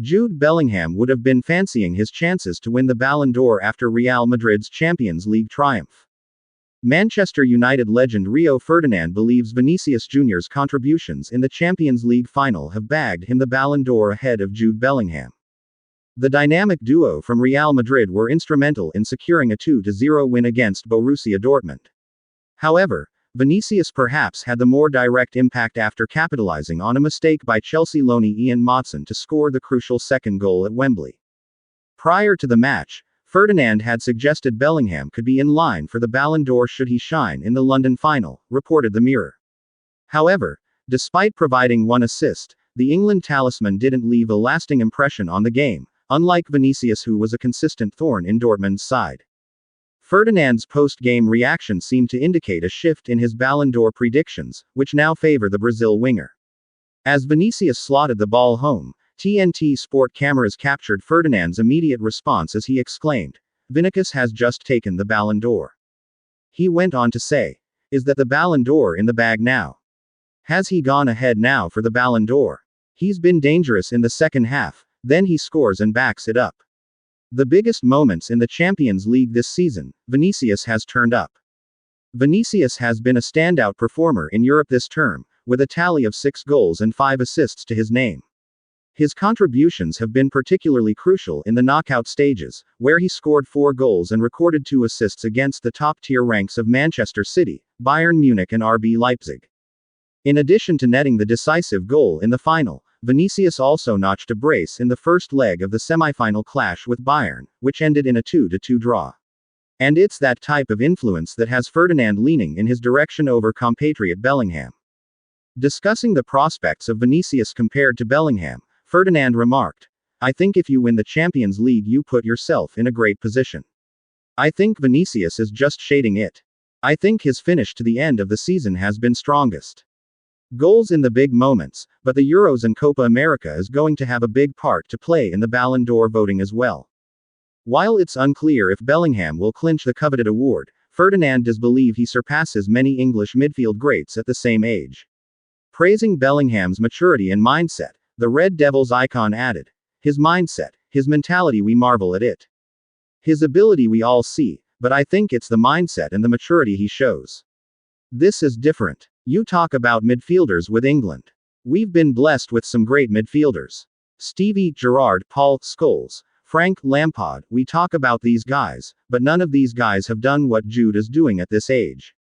Jude Bellingham would have been fancying his chances to win the Ballon d'Or after Real Madrid's Champions League triumph. Manchester United legend Rio Ferdinand believes Vinicius Jr.'s contributions in the Champions League final have bagged him the Ballon d'Or ahead of Jude Bellingham. The dynamic duo from Real Madrid were instrumental in securing a 2-0 win against Borussia Dortmund. However, Vinicius perhaps had the more direct impact after capitalizing on a mistake by Chelsea loanee Ian Maatsen to score the crucial second goal at Wembley. Prior to the match, Ferdinand had suggested Bellingham could be in line for the Ballon d'Or should he shine in the London final, reported the Mirror. However, despite providing one assist, the England talisman didn't leave a lasting impression on the game, unlike Vinicius, who was a consistent thorn in Dortmund's side. Ferdinand's post-game reaction seemed to indicate a shift in his Ballon d'Or predictions, which now favor the Brazil winger. As Vinicius slotted the ball home, TNT Sport cameras captured Ferdinand's immediate response as he exclaimed, "Vinicius has just taken the Ballon d'Or." He went on to say, "Is that the Ballon d'Or in the bag now? Has he gone ahead now for the Ballon d'Or? He's been dangerous in the second half, then he scores and backs it up. The biggest moments in the Champions League this season, Vinicius has turned up." Vinicius has been a standout performer in Europe this term, with a tally of 6 goals and 5 assists to his name. His contributions have been particularly crucial in the knockout stages, where he scored 4 goals and recorded 2 assists against the top-tier ranks of Manchester City, Bayern Munich and RB Leipzig. In addition to netting the decisive goal in the final, Vinicius also notched a brace in the first leg of the semi-final clash with Bayern, which ended in a 2-2 draw. And it's that type of influence that has Ferdinand leaning in his direction over compatriot Bellingham. Discussing the prospects of Vinicius compared to Bellingham, Ferdinand remarked, "I think if you win the Champions League you put yourself in a great position. I think Vinicius is just shading it. I think his finish to the end of the season has been strongest. Goals in the big moments, but the Euros and Copa America is going to have a big part to play in the Ballon d'Or voting as well." While it's unclear if Bellingham will clinch the coveted award, Ferdinand does believe he surpasses many English midfield greats at the same age. Praising Bellingham's maturity and mindset, the Red Devils icon added, "His mindset, his mentality, we marvel at it. His ability we all see, but I think it's the mindset and the maturity he shows. This is different. You talk about midfielders with England. We've been blessed with some great midfielders. Stevie Gerrard, Paul Scholes, Frank Lampard, we talk about these guys, but none of these guys have done what Jude is doing at this age.